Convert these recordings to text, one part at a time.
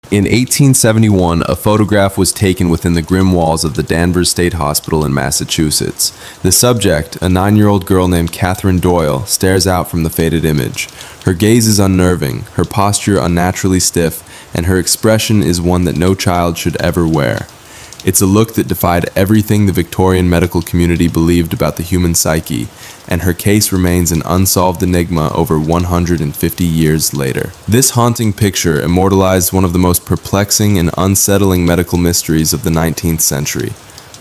In 1871, a photograph was taken within the grim walls of the Danvers State Hospital in Massachusetts. The subject, a 9-year-old girl named Catherine Doyle, stares out from the faded image. Her gaze is unnerving, her posture unnaturally stiff, and her expression is one that no child should ever wear. It's a look that defied everything the Victorian medical community believed about the human psyche, and her case remains an unsolved enigma over 150 years later. This haunting picture immortalized one of the most perplexing and unsettling medical mysteries of the 19th century.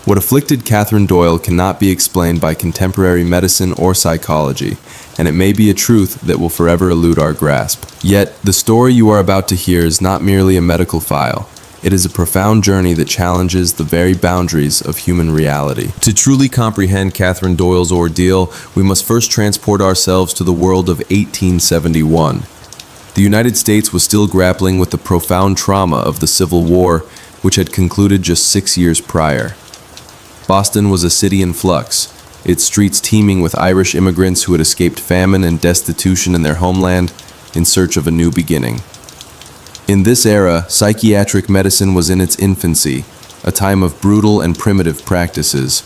What afflicted Catherine Doyle cannot be explained by contemporary medicine or psychology, and it may be a truth that will forever elude our grasp. Yet, the story you are about to hear is not merely a medical file. It is a profound journey that challenges the very boundaries of human reality. To truly comprehend Catherine Doyle's ordeal, we must first transport ourselves to the world of 1871. The United States was still grappling with the profound trauma of the Civil War, which had concluded just 6 years prior. Boston was a city in flux, its streets teeming with Irish immigrants who had escaped famine and destitution in their homeland in search of a new beginning. In this era, psychiatric medicine was in its infancy, a time of brutal and primitive practices.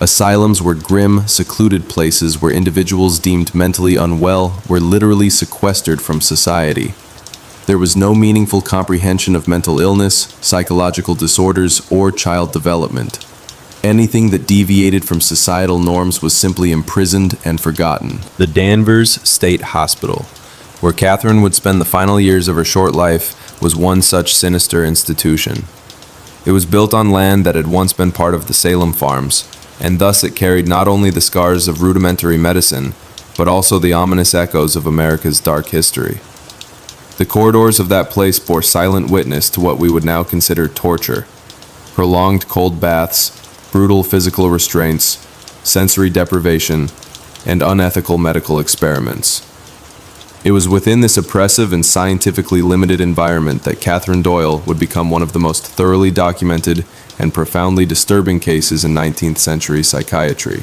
Asylums were grim, secluded places where individuals deemed mentally unwell were literally sequestered from society. There was no meaningful comprehension of mental illness, psychological disorders, or child development. Anything that deviated from societal norms was simply imprisoned and forgotten. The Danvers State Hospital, where Catherine would spend the final years of her short life, was one such sinister institution. It was built on land that had once been part of the Salem farms, and thus it carried not only the scars of rudimentary medicine, but also the ominous echoes of America's dark history. The corridors of that place bore silent witness to what we would now consider torture: prolonged cold baths, brutal physical restraints, sensory deprivation, and unethical medical experiments. It was within this oppressive and scientifically limited environment that Catherine Doyle would become one of the most thoroughly documented and profoundly disturbing cases in 19th century psychiatry.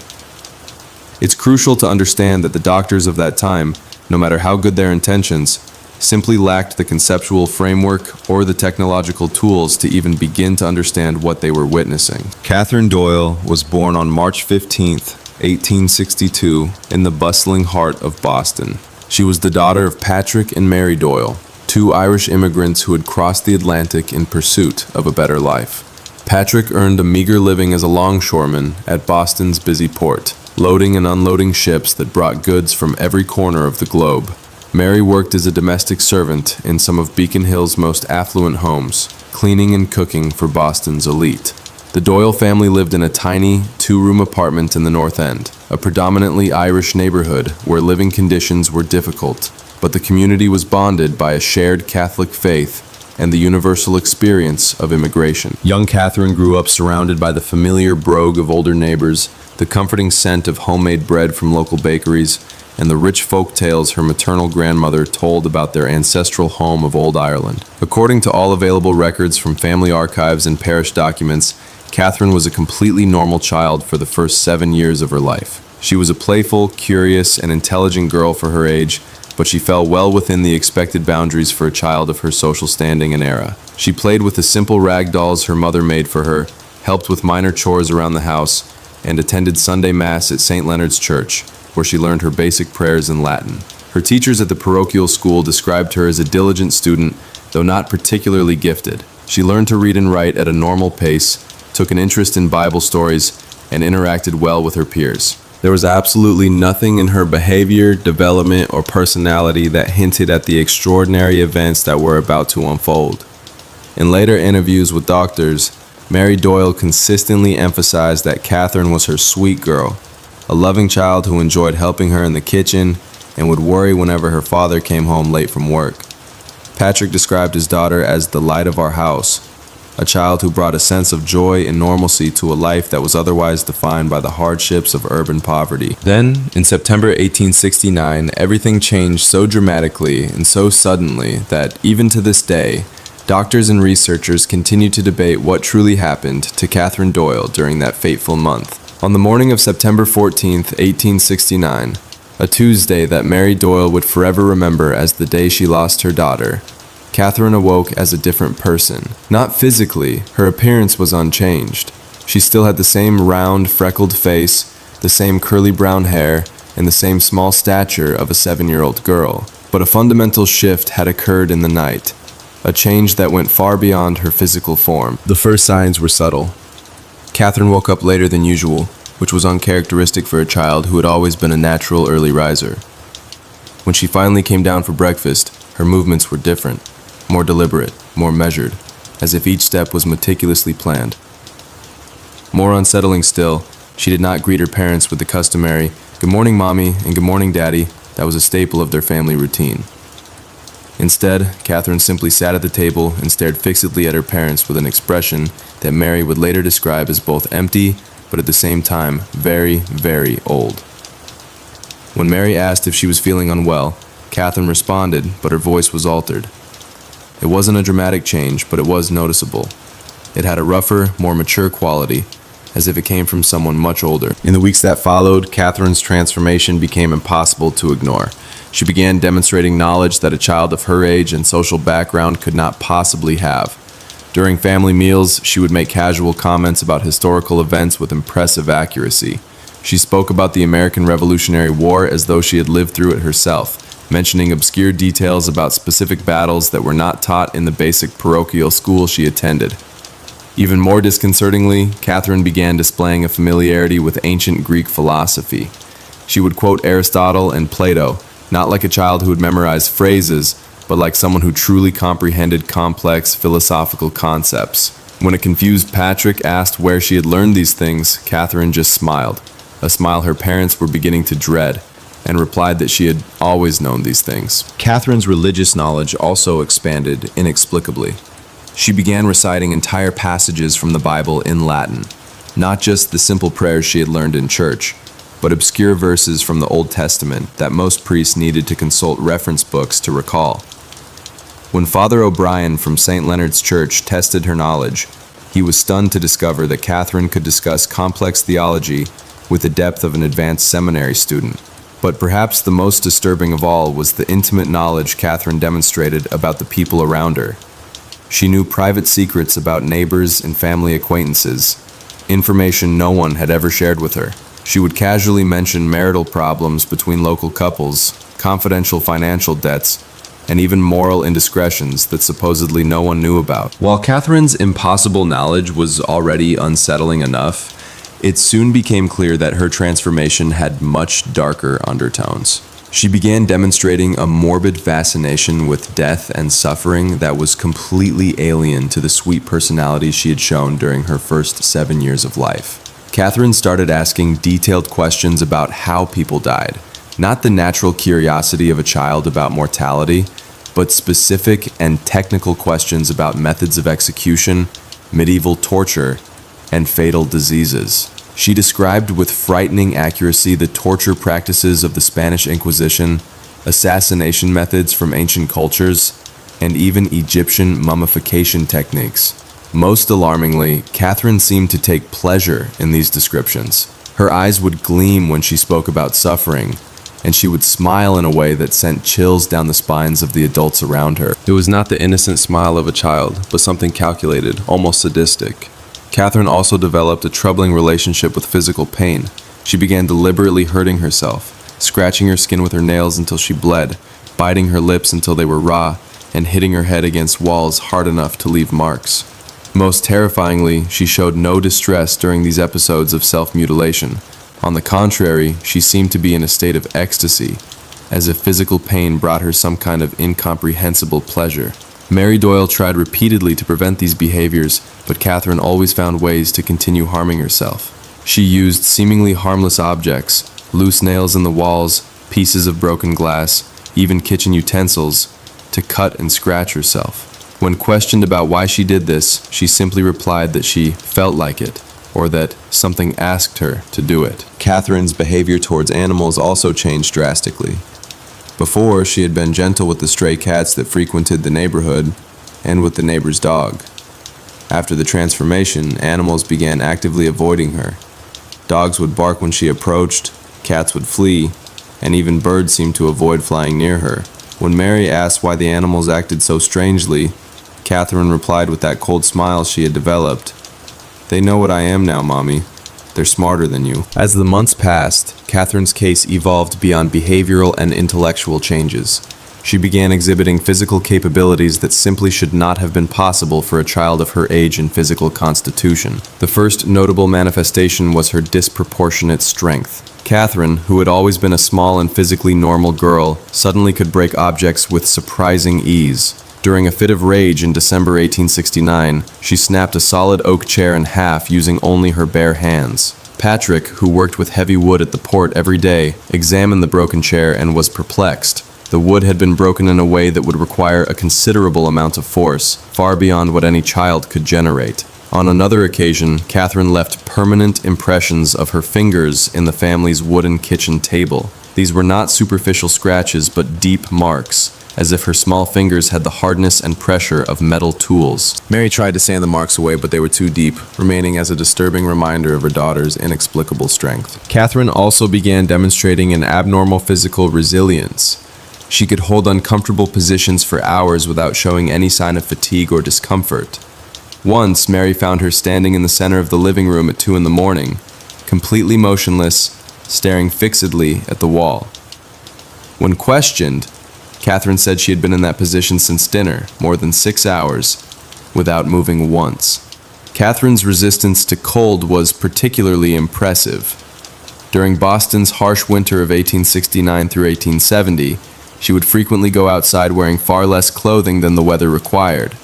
It's crucial to understand that the doctors of that time, no matter how good their intentions, simply lacked the conceptual framework or the technological tools to even begin to understand what they were witnessing. Catherine Doyle was born on March 15th, 1862, in the bustling heart of Boston. She was the daughter of Patrick and Mary Doyle, two Irish immigrants who had crossed the Atlantic in pursuit of a better life. Patrick earned a meager living as a longshoreman at Boston's busy port, loading and unloading ships that brought goods from every corner of the globe. Mary worked as a domestic servant in some of Beacon Hill's most affluent homes, cleaning and cooking for Boston's elite. The Doyle family lived in a tiny, 2-room apartment in the North End, a predominantly Irish neighborhood where living conditions were difficult, but the community was bonded by a shared Catholic faith and the universal experience of immigration. Young Catherine grew up surrounded by the familiar brogue of older neighbors, the comforting scent of homemade bread from local bakeries, and the rich folk tales her maternal grandmother told about their ancestral home of Old Ireland. According to all available records from family archives and parish documents, Catherine was a completely normal child for the first 7 years of her life. She was a playful, curious, and intelligent girl for her age, but she fell well within the expected boundaries for a child of her social standing and era. She played with the simple rag dolls her mother made for her, helped with minor chores around the house, and attended Sunday Mass at St. Leonard's Church, where she learned her basic prayers in Latin. Her teachers at the parochial school described her as a diligent student, though not particularly gifted. She learned to read and write at a normal pace, took an interest in Bible stories, and interacted well with her peers. There was absolutely nothing in her behavior, development, or personality that hinted at the extraordinary events that were about to unfold. In later interviews with doctors, Mary Doyle consistently emphasized that Catherine was her sweet girl, a loving child who enjoyed helping her in the kitchen and would worry whenever her father came home late from work. Patrick described his daughter as the light of our house, a child who brought a sense of joy and normalcy to a life that was otherwise defined by the hardships of urban poverty. Then, in September 1869, everything changed so dramatically and so suddenly that, even to this day, doctors and researchers continue to debate what truly happened to Catherine Doyle during that fateful month. On the morning of September 14th, 1869, a Tuesday that Mary Doyle would forever remember as the day she lost her daughter, Catherine awoke as a different person. Not physically, her appearance was unchanged. She still had the same round, freckled face, the same curly brown hair, and the same small stature of a 7-year-old girl. But a fundamental shift had occurred in the night, a change that went far beyond her physical form. The first signs were subtle. Catherine woke up later than usual, which was uncharacteristic for a child who had always been a natural early riser. When she finally came down for breakfast, her movements were different, more deliberate, more measured, as if each step was meticulously planned. More unsettling still, she did not greet her parents with the customary, "Good morning, Mommy," and "Good morning, Daddy," that was a staple of their family routine. Instead, Catherine simply sat at the table and stared fixedly at her parents with an expression that Mary would later describe as both empty, but at the same time, very, very old. When Mary asked if she was feeling unwell, Catherine responded, but her voice was altered. It wasn't a dramatic change, but it was noticeable. It had a rougher, more mature quality, as if it came from someone much older. In the weeks that followed, Catherine's transformation became impossible to ignore. She began demonstrating knowledge that a child of her age and social background could not possibly have. During family meals, she would make casual comments about historical events with impressive accuracy. She spoke about the American Revolutionary War as though she had lived through it herself, mentioning obscure details about specific battles that were not taught in the basic parochial school she attended. Even more disconcertingly, Catherine began displaying a familiarity with ancient Greek philosophy. She would quote Aristotle and Plato, not like a child who would memorize phrases, but like someone who truly comprehended complex philosophical concepts. When a confused Patrick asked where she had learned these things, Catherine just smiled, a smile her parents were beginning to dread, and replied that she had always known these things. Catherine's religious knowledge also expanded inexplicably. She began reciting entire passages from the Bible in Latin, not just the simple prayers she had learned in church, but obscure verses from the Old Testament that most priests needed to consult reference books to recall. When Father O'Brien from St. Leonard's Church tested her knowledge, he was stunned to discover that Catherine could discuss complex theology with the depth of an advanced seminary student. But perhaps the most disturbing of all was the intimate knowledge Catherine demonstrated about the people around her. She knew private secrets about neighbors and family acquaintances, information no one had ever shared with her. She would casually mention marital problems between local couples, confidential financial debts, and even moral indiscretions that supposedly no one knew about. While Catherine's impossible knowledge was already unsettling enough, it soon became clear that her transformation had much darker undertones. She began demonstrating a morbid fascination with death and suffering that was completely alien to the sweet personality she had shown during her first 7 years of life. Catherine started asking detailed questions about how people died, not the natural curiosity of a child about mortality, but specific and technical questions about methods of execution, medieval torture, and fatal diseases. She described with frightening accuracy the torture practices of the Spanish Inquisition, assassination methods from ancient cultures, and even Egyptian mummification techniques. Most alarmingly, Catherine seemed to take pleasure in these descriptions. Her eyes would gleam when she spoke about suffering, and she would smile in a way that sent chills down the spines of the adults around her. It was not the innocent smile of a child, but something calculated, almost sadistic. Catherine also developed a troubling relationship with physical pain. She began deliberately hurting herself, scratching her skin with her nails until she bled, biting her lips until they were raw, and hitting her head against walls hard enough to leave marks. Most terrifyingly, she showed no distress during these episodes of self-mutilation. On the contrary, she seemed to be in a state of ecstasy, as if physical pain brought her some kind of incomprehensible pleasure. Mary Doyle tried repeatedly to prevent these behaviors, but Catherine always found ways to continue harming herself. She used seemingly harmless objects, loose nails in the walls, pieces of broken glass, even kitchen utensils, to cut and scratch herself. When questioned about why she did this, she simply replied that she felt like it, or that something asked her to do it. Catherine's behavior towards animals also changed drastically. Before, she had been gentle with the stray cats that frequented the neighborhood and with the neighbor's dog. After the transformation, animals began actively avoiding her. Dogs would bark when she approached, cats would flee, and even birds seemed to avoid flying near her. When Mary asked why the animals acted so strangely, Catherine replied with that cold smile she had developed, "They know what I am now, Mommy. They're smarter than you." As the months passed, Catherine's case evolved beyond behavioral and intellectual changes. She began exhibiting physical capabilities that simply should not have been possible for a child of her age and physical constitution. The first notable manifestation was her disproportionate strength. Catherine, who had always been a small and physically normal girl, suddenly could break objects with surprising ease. During a fit of rage in December 1869, she snapped a solid oak chair in half using only her bare hands. Patrick, who worked with heavy wood at the port every day, examined the broken chair and was perplexed. The wood had been broken in a way that would require a considerable amount of force, far beyond what any child could generate. On another occasion, Catherine left permanent impressions of her fingers in the family's wooden kitchen table. These were not superficial scratches, but deep marks, as if her small fingers had the hardness and pressure of metal tools. Mary tried to sand the marks away, but they were too deep, remaining as a disturbing reminder of her daughter's inexplicable strength. Catherine also began demonstrating an abnormal physical resilience. She could hold uncomfortable positions for hours without showing any sign of fatigue or discomfort. Once, Mary found her standing in the center of the living room at 2 in the morning, completely motionless, staring fixedly at the wall. When questioned, Catherine said she had been in that position since dinner, more than 6 hours, without moving once. Catherine's resistance to cold was particularly impressive. During Boston's harsh winter of 1869 through 1870, she would frequently go outside wearing far less clothing than the weather required,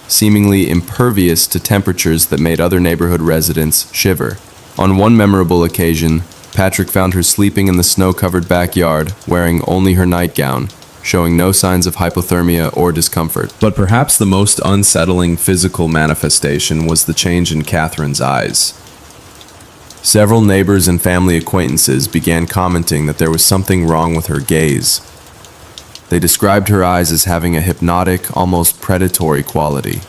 seemingly impervious to temperatures that made other neighborhood residents shiver. On one memorable occasion, Patrick found her sleeping in the snow-covered backyard, wearing only her nightgown, showing no signs of hypothermia or discomfort. But perhaps the most unsettling physical manifestation was the change in Catherine's eyes. Several neighbors and family acquaintances began commenting that there was something wrong with her gaze. They described her eyes as having a hypnotic, almost predatory quality.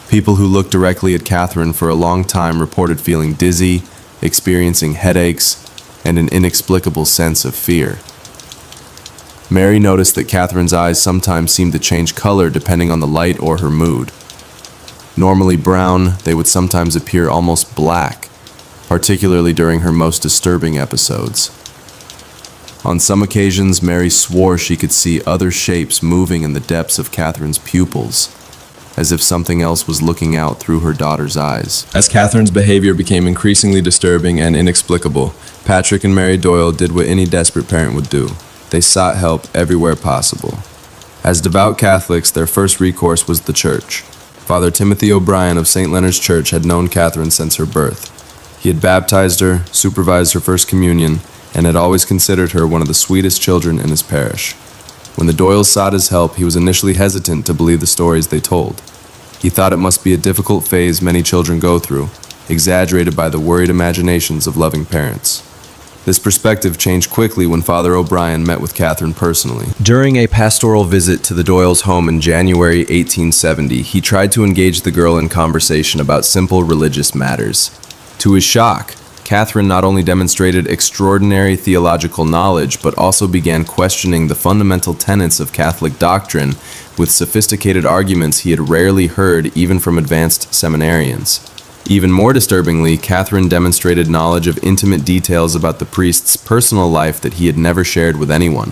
People who looked directly at Catherine for a long time reported feeling dizzy, experiencing headaches, and an inexplicable sense of fear. Mary noticed that Catherine's eyes sometimes seemed to change color depending on the light or her mood. Normally brown, they would sometimes appear almost black, particularly during her most disturbing episodes. On some occasions, Mary swore she could see other shapes moving in the depths of Catherine's pupils, as if something else was looking out through her daughter's eyes. As Catherine's behavior became increasingly disturbing and inexplicable, Patrick and Mary Doyle did what any desperate parent would do. They sought help everywhere possible. As devout Catholics, their first recourse was the church. Father Timothy O'Brien of St. Leonard's Church had known Catherine since her birth. He had baptized her, supervised her first communion, and had always considered her one of the sweetest children in his parish. When the Doyles sought his help, he was initially hesitant to believe the stories they told. He thought it must be a difficult phase many children go through, exaggerated by the worried imaginations of loving parents. This perspective changed quickly when Father O'Brien met with Catherine personally. During a pastoral visit to the Doyles' home in January 1870, he tried to engage the girl in conversation about simple religious matters. To his shock, Catherine not only demonstrated extraordinary theological knowledge, but also began questioning the fundamental tenets of Catholic doctrine with sophisticated arguments he had rarely heard even from advanced seminarians. Even more disturbingly, Catherine demonstrated knowledge of intimate details about the priest's personal life that he had never shared with anyone.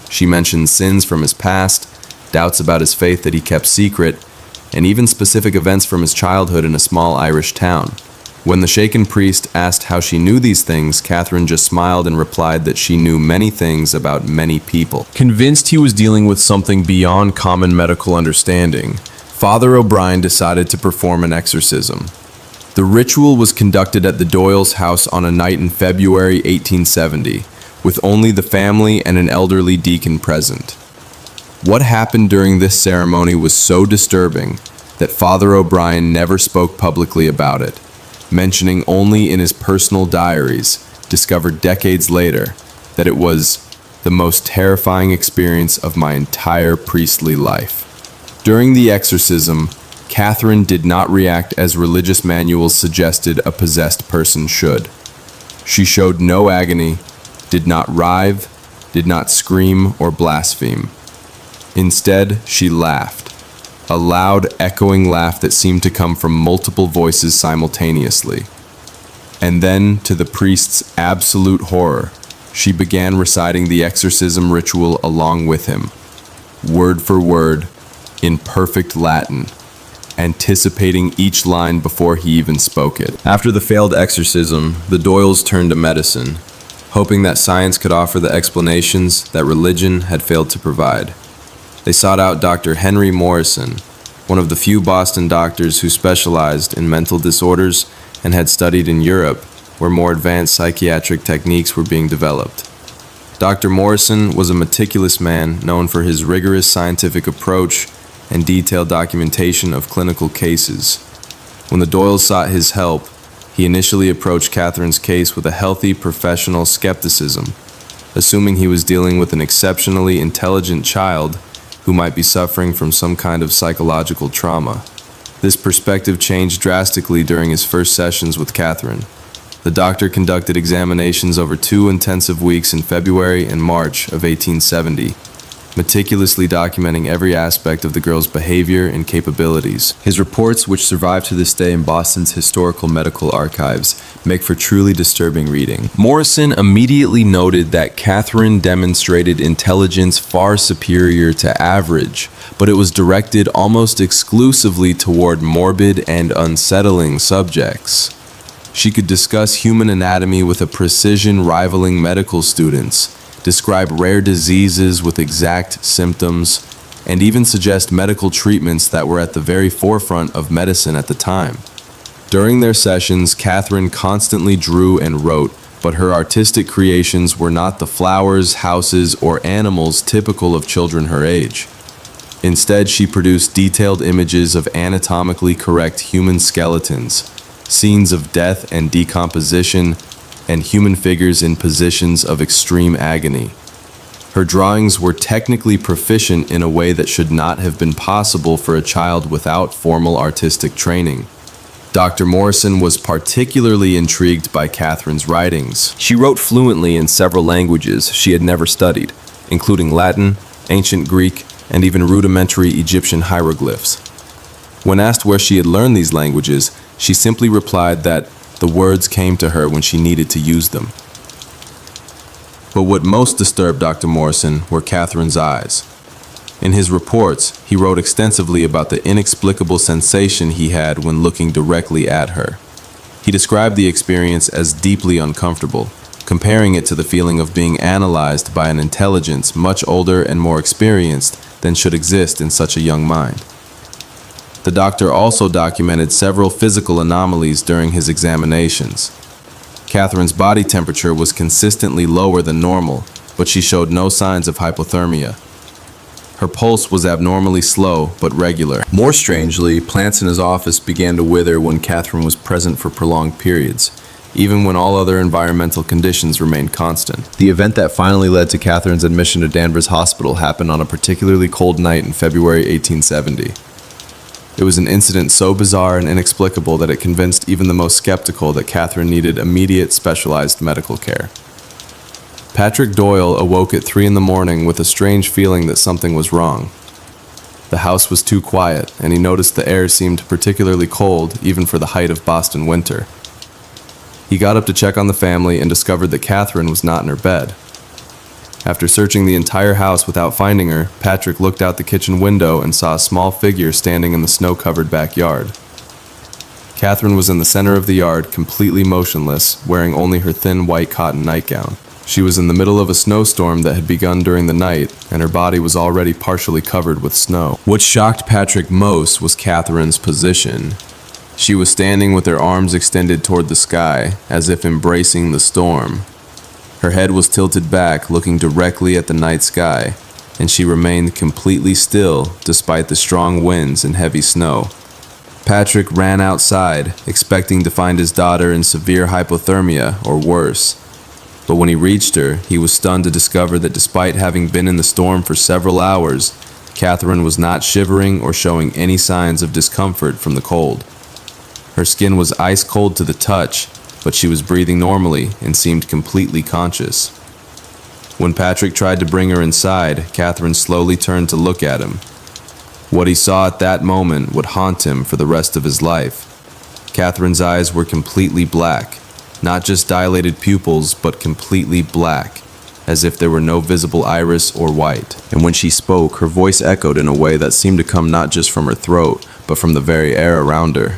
She mentioned sins from his past, doubts about his faith that he kept secret, and even specific events from his childhood in a small Irish town. When the shaken priest asked how she knew these things, Catherine just smiled and replied that she knew many things about many people. Convinced he was dealing with something beyond common medical understanding, Father O'Brien decided to perform an exorcism. The ritual was conducted at the Doyles' house on a night in February 1870, with only the family and an elderly deacon present. What happened during this ceremony was so disturbing that Father O'Brien never spoke publicly about it, mentioning only in his personal diaries, discovered decades later, that it was the most terrifying experience of my entire priestly life. During the exorcism, Catherine did not react as religious manuals suggested a possessed person should. She showed no agony, did not writhe, did not scream or blaspheme. Instead, she laughed. A loud, echoing laugh that seemed to come from multiple voices simultaneously. And then, to the priest's absolute horror, she began reciting the exorcism ritual along with him, word for word, in perfect Latin, anticipating each line before he even spoke it. After the failed exorcism, the Doyles turned to medicine, hoping that science could offer the explanations that religion had failed to provide. They sought out Dr. Henry Morrison, one of the few Boston doctors who specialized in mental disorders and had studied in Europe, where more advanced psychiatric techniques were being developed. Dr. Morrison was a meticulous man known for his rigorous scientific approach and detailed documentation of clinical cases. When the Doyles sought his help, he initially approached Catherine's case with a healthy professional skepticism, assuming he was dealing with an exceptionally intelligent child who might be suffering from some kind of psychological trauma. This perspective changed drastically during his first sessions with Catherine. The doctor conducted examinations over 2 intensive weeks in February and March of 1870, meticulously documenting every aspect of the girl's behavior and capabilities. His reports, which survive to this day in Boston's historical medical archives, make for truly disturbing reading. Morrison immediately noted that Catherine demonstrated intelligence far superior to average, but it was directed almost exclusively toward morbid and unsettling subjects. She could discuss human anatomy with a precision rivaling medical students, describe rare diseases with exact symptoms, and even suggest medical treatments that were at the very forefront of medicine at the time. During their sessions, Catherine constantly drew and wrote, but her artistic creations were not the flowers, houses, or animals typical of children her age. Instead, she produced detailed images of anatomically correct human skeletons, scenes of death and decomposition, and human figures in positions of extreme agony. Her drawings were technically proficient in a way that should not have been possible for a child without formal artistic training. Dr. Morrison was particularly intrigued by Catherine's writings. She wrote fluently in several languages she had never studied, including Latin, ancient Greek, and even rudimentary Egyptian hieroglyphs. When asked where she had learned these languages, she simply replied that the words came to her when she needed to use them. But what most disturbed Dr. Morrison were Catherine's eyes. In his reports, he wrote extensively about the inexplicable sensation he had when looking directly at her. He described the experience as deeply uncomfortable, comparing it to the feeling of being analyzed by an intelligence much older and more experienced than should exist in such a young mind. The doctor also documented several physical anomalies during his examinations. Catherine's body temperature was consistently lower than normal, but she showed no signs of hypothermia. Her pulse was abnormally slow but regular. More strangely, plants in his office began to wither when Catherine was present for prolonged periods, even when all other environmental conditions remained constant. The event that finally led to Catherine's admission to Danvers Hospital happened on a particularly cold night in February 1870. It was an incident so bizarre and inexplicable that it convinced even the most skeptical that Catherine needed immediate specialized medical care. Patrick Doyle awoke at 3 a.m. with a strange feeling that something was wrong. The house was too quiet, and he noticed the air seemed particularly cold even for the height of Boston winter. He got up to check on the family and discovered that Catherine was not in her bed. After searching the entire house without finding her, Patrick looked out the kitchen window and saw a small figure standing in the snow-covered backyard. Catherine was in the center of the yard, completely motionless, wearing only her thin white cotton nightgown. She was in the middle of a snowstorm that had begun during the night, and her body was already partially covered with snow. What shocked Patrick most was Catherine's position. She was standing with her arms extended toward the sky, as if embracing the storm. Her head was tilted back, looking directly at the night sky, and she remained completely still despite the strong winds and heavy snow. Patrick ran outside, expecting to find his daughter in severe hypothermia or worse. But when he reached her, he was stunned to discover that despite having been in the storm for several hours, Catherine was not shivering or showing any signs of discomfort from the cold. Her skin was ice cold to the touch, but she was breathing normally and seemed completely conscious. When Patrick tried to bring her inside, Catherine slowly turned to look at him. What he saw at that moment would haunt him for the rest of his life. Catherine's eyes were completely black, not just dilated pupils, but completely black, as if there were no visible iris or white. And when she spoke, her voice echoed in a way that seemed to come not just from her throat, but from the very air around her.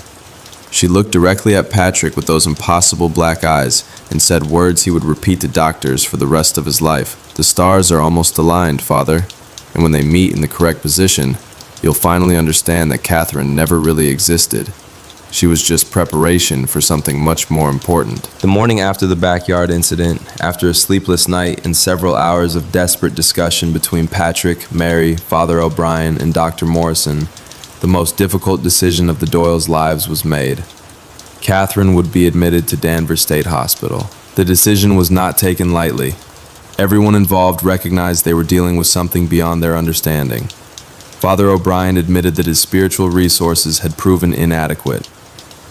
She looked directly at Patrick with those impossible black eyes and said words he would repeat to doctors for the rest of his life. "The stars are almost aligned, Father, and when they meet in the correct position, you'll finally understand that Catherine never really existed. She was just preparation for something much more important." The morning after the backyard incident, after a sleepless night and several hours of desperate discussion between Patrick, Mary, Father O'Brien, and Dr. Morrison, the most difficult decision of the Doyles' lives was made. Catherine would be admitted to Danvers State Hospital. The decision was not taken lightly. Everyone involved recognized they were dealing with something beyond their understanding. Father O'Brien admitted that his spiritual resources had proven inadequate.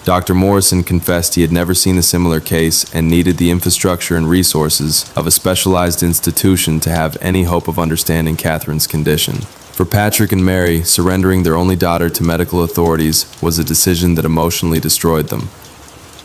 Dr. Morrison confessed he had never seen a similar case and needed the infrastructure and resources of a specialized institution to have any hope of understanding Catherine's condition. For Patrick and Mary, surrendering their only daughter to medical authorities was a decision that emotionally destroyed them.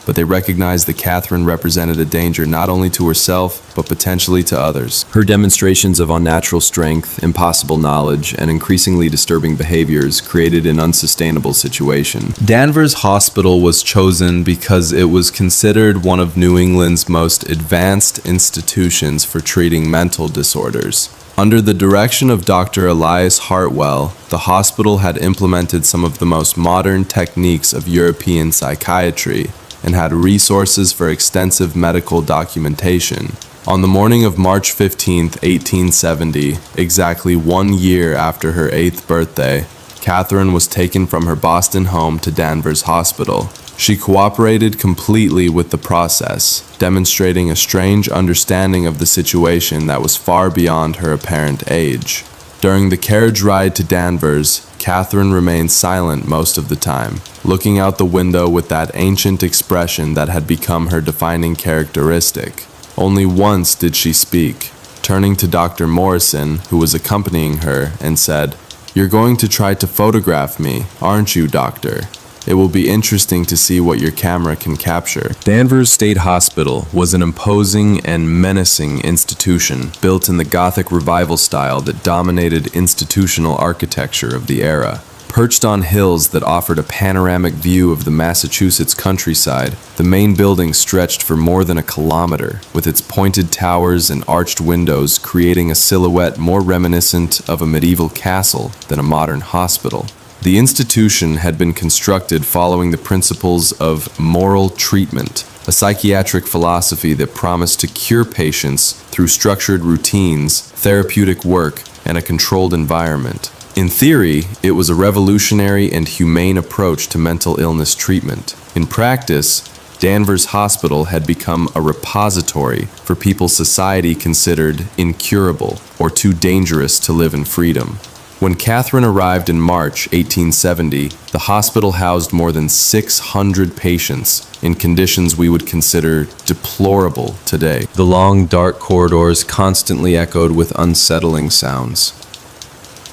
But they recognized that Catherine represented a danger not only to herself, but potentially to others. Her demonstrations of unnatural strength, impossible knowledge, and increasingly disturbing behaviors created an unsustainable situation. Danvers Hospital was chosen because it was considered one of New England's most advanced institutions for treating mental disorders. Under the direction of Dr. Elias Hartwell, the hospital had implemented some of the most modern techniques of European psychiatry and had resources for extensive medical documentation. On the morning of March 15, 1870, exactly 1 year after her 8th birthday, Catherine was taken from her Boston home to Danvers Hospital. She cooperated completely with the process, demonstrating a strange understanding of the situation that was far beyond her apparent age. During the carriage ride to Danvers, Catherine remained silent most of the time, looking out the window with that ancient expression that had become her defining characteristic. Only once did she speak, turning to Dr. Morrison, who was accompanying her, and said, "You're going to try to photograph me, aren't you, doctor? It will be interesting to see what your camera can capture." Danvers State Hospital was an imposing and menacing institution built in the Gothic Revival style that dominated institutional architecture of the era. Perched on hills that offered a panoramic view of the Massachusetts countryside, the main building stretched for more than a kilometer, with its pointed towers and arched windows creating a silhouette more reminiscent of a medieval castle than a modern hospital. The institution had been constructed following the principles of moral treatment, a psychiatric philosophy that promised to cure patients through structured routines, therapeutic work, and a controlled environment. In theory, it was a revolutionary and humane approach to mental illness treatment. In practice, Danvers Hospital had become a repository for people society considered incurable or too dangerous to live in freedom. When Catherine arrived in March 1870, the hospital housed more than 600 patients in conditions we would consider deplorable today. The long, dark corridors constantly echoed with unsettling sounds.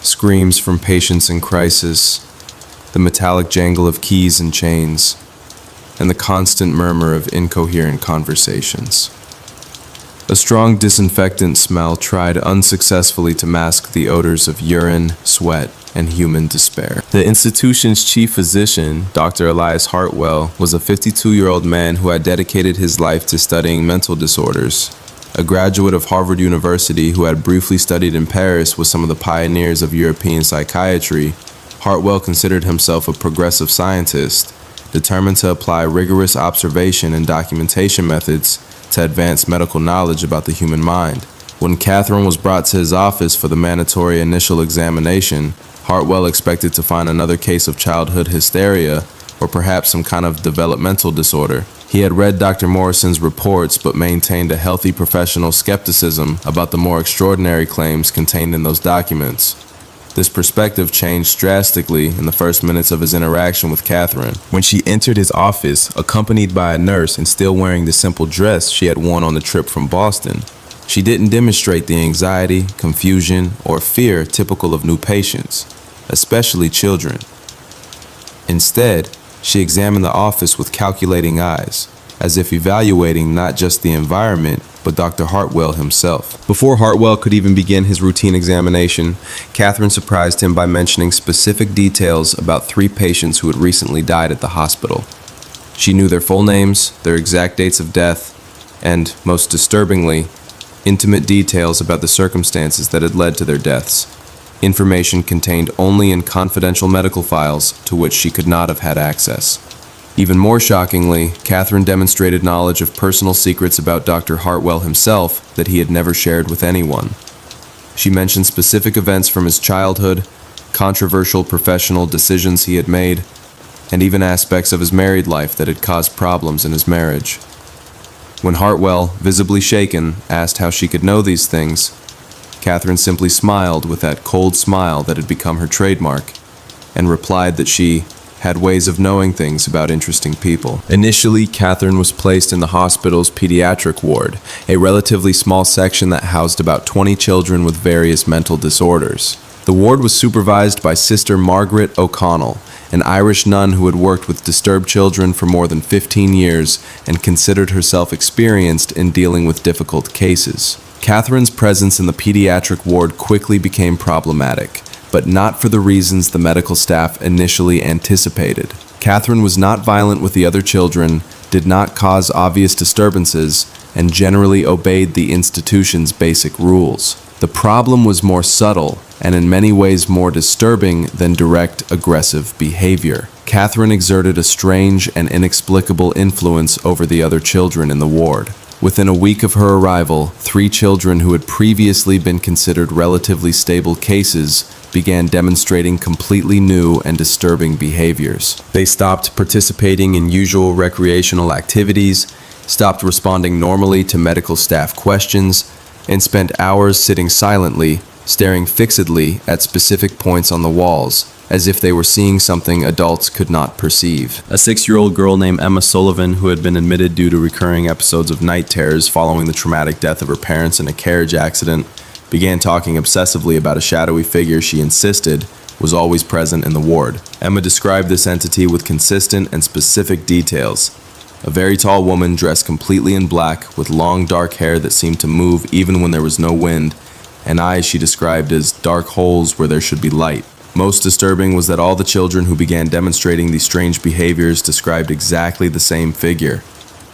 Screams from patients in crisis, the metallic jangle of keys and chains, and the constant murmur of incoherent conversations. A strong disinfectant smell tried unsuccessfully to mask the odors of urine, sweat, and human despair. The institution's chief physician, Dr. Elias Hartwell, was a 52-year-old man who had dedicated his life to studying mental disorders. A graduate of Harvard University who had briefly studied in Paris with some of the pioneers of European psychiatry, Hartwell considered himself a progressive scientist, determined to apply rigorous observation and documentation methods to advance medical knowledge about the human mind. When Catherine was brought to his office for the mandatory initial examination, Hartwell expected to find another case of childhood hysteria or perhaps some kind of developmental disorder. He had read Dr. Morrison's reports but maintained a healthy professional skepticism about the more extraordinary claims contained in those documents. This perspective changed drastically in the first minutes of his interaction with Catherine. When she entered his office, accompanied by a nurse and still wearing the simple dress she had worn on the trip from Boston, She didn't demonstrate the anxiety, confusion, or fear typical of new patients, especially children. Instead, she examined the office with calculating eyes, as if evaluating not just the environment, but Dr. Hartwell himself. Before Hartwell could even begin his routine examination, Catherine surprised him by mentioning specific details about 3 patients who had recently died at the hospital. She knew their full names, their exact dates of death, and, most disturbingly, intimate details about the circumstances that had led to their deaths. Information contained only in confidential medical files to which she could not have had access. Even more shockingly, Catherine demonstrated knowledge of personal secrets about Dr. Hartwell himself that he had never shared with anyone. She mentioned specific events from his childhood, controversial professional decisions he had made, and even aspects of his married life that had caused problems in his marriage. When Hartwell, visibly shaken, asked how she could know these things, Catherine simply smiled with that cold smile that had become her trademark, and replied that she had ways of knowing things about interesting people. Initially, Catherine was placed in the hospital's pediatric ward, a relatively small section that housed about 20 children with various mental disorders. The ward was supervised by Sister Margaret O'Connell, an Irish nun who had worked with disturbed children for more than 15 years and considered herself experienced in dealing with difficult cases. Catherine's presence in the pediatric ward quickly became problematic, but not for the reasons the medical staff initially anticipated. Catherine was not violent with the other children, did not cause obvious disturbances, and generally obeyed the institution's basic rules. The problem was more subtle, and in many ways more disturbing than direct aggressive behavior. Catherine exerted a strange and inexplicable influence over the other children in the ward. Within a week of her arrival, 3 children who had previously been considered relatively stable cases began demonstrating completely new and disturbing behaviors. They stopped participating in usual recreational activities, stopped responding normally to medical staff questions, and spent hours sitting silently, staring fixedly at specific points on the walls, as if they were seeing something adults could not perceive. A 6-year-old girl named Emma Sullivan, who had been admitted due to recurring episodes of night terrors following the traumatic death of her parents in a carriage accident, began talking obsessively about a shadowy figure she insisted was always present in the ward. Emma described this entity with consistent and specific details. A very tall woman dressed completely in black with long dark hair that seemed to move even when there was no wind, and eyes she described as dark holes where there should be light. Most disturbing was that all the children who began demonstrating these strange behaviors described exactly the same figure.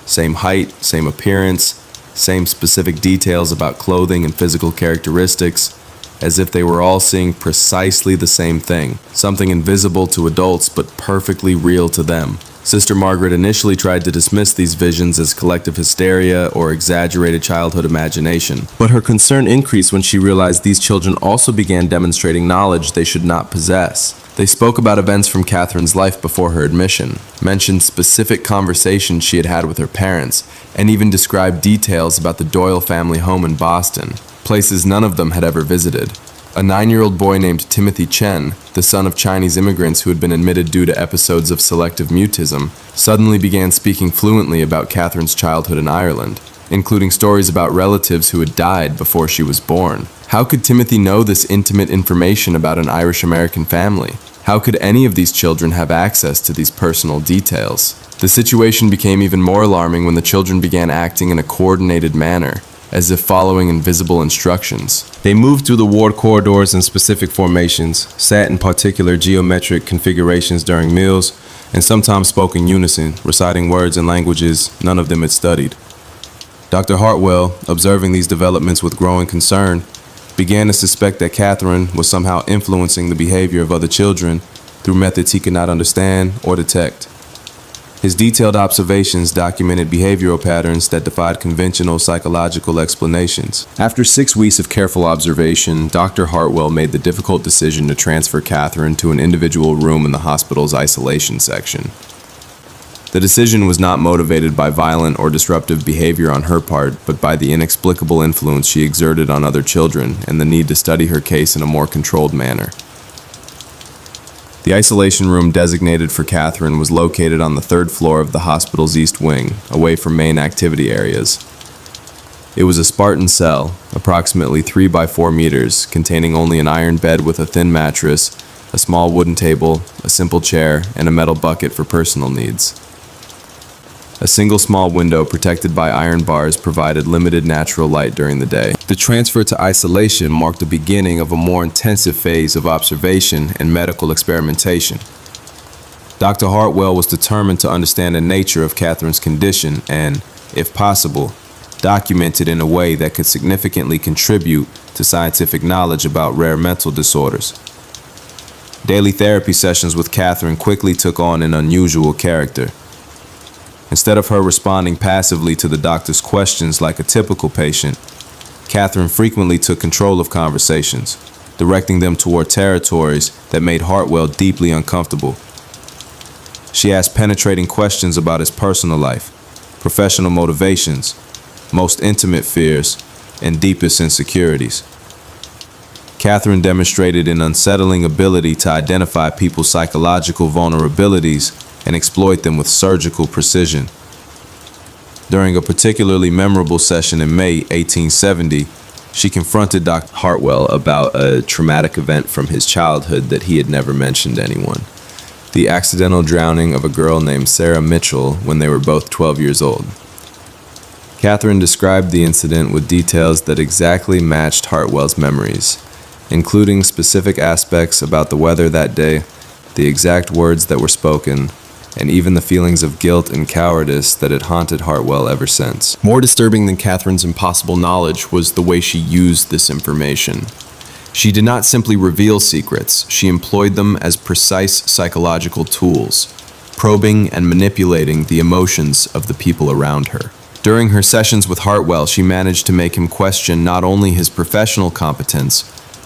Same height, same appearance, same specific details about clothing and physical characteristics, as if they were all seeing precisely the same thing, something invisible to adults but perfectly real to them. Sister Margaret initially tried to dismiss these visions as collective hysteria or exaggerated childhood imagination, but her concern increased when she realized these children also began demonstrating knowledge they should not possess. They spoke about events from Catherine's life before her admission, mentioned specific conversations she had had with her parents, and even described details about the Doyle family home in Boston, places none of them had ever visited. A 9-year-old boy named Timothy Chen, the son of Chinese immigrants who had been admitted due to episodes of selective mutism, suddenly began speaking fluently about Catherine's childhood in Ireland, including stories about relatives who had died before she was born. How could Timothy know this intimate information about an Irish-American family? How could any of these children have access to these personal details? The situation became even more alarming when the children began acting in a coordinated manner, as if following invisible instructions. They moved through the ward corridors in specific formations, sat in particular geometric configurations during meals, and sometimes spoke in unison, reciting words and languages none of them had studied. Dr. Hartwell, observing these developments with growing concern, began to suspect that Catherine was somehow influencing the behavior of other children through methods he could not understand or detect. His detailed observations documented behavioral patterns that defied conventional psychological explanations. After 6 weeks of careful observation, Dr. Hartwell made the difficult decision to transfer Catherine to an individual room in the hospital's isolation section. The decision was not motivated by violent or disruptive behavior on her part, but by the inexplicable influence she exerted on other children and the need to study her case in a more controlled manner. The isolation room designated for Catherine was located on the 3rd floor of the hospital's east wing, away from main activity areas. It was a Spartan cell, approximately 3 by 4 meters, containing only an iron bed with a thin mattress, a small wooden table, a simple chair, and a metal bucket for personal needs. A single small window protected by iron bars provided limited natural light during the day. The transfer to isolation marked the beginning of a more intensive phase of observation and medical experimentation. Dr. Hartwell was determined to understand the nature of Catherine's condition and, if possible, document it in a way that could significantly contribute to scientific knowledge about rare mental disorders. Daily therapy sessions with Catherine quickly took on an unusual character. Instead of her responding passively to the doctor's questions like a typical patient, Catherine frequently took control of conversations, directing them toward territories that made Hartwell deeply uncomfortable. She asked penetrating questions about his personal life, professional motivations, most intimate fears, and deepest insecurities. Catherine demonstrated an unsettling ability to identify people's psychological vulnerabilities and exploit them with surgical precision. During a particularly memorable session in May 1870, she confronted Dr. Hartwell about a traumatic event from his childhood that he had never mentioned to anyone: the accidental drowning of a girl named Sarah Mitchell when they were both 12 years old. Catherine described the incident with details that exactly matched Hartwell's memories, including specific aspects about the weather that day, the exact words that were spoken, and even the feelings of guilt and cowardice that had haunted Hartwell ever since. More disturbing than Catherine's impossible knowledge was the way she used this information. She did not simply reveal secrets, she employed them as precise psychological tools, probing and manipulating the emotions of the people around her. During her sessions with Hartwell, she managed to make him question not only his professional competence,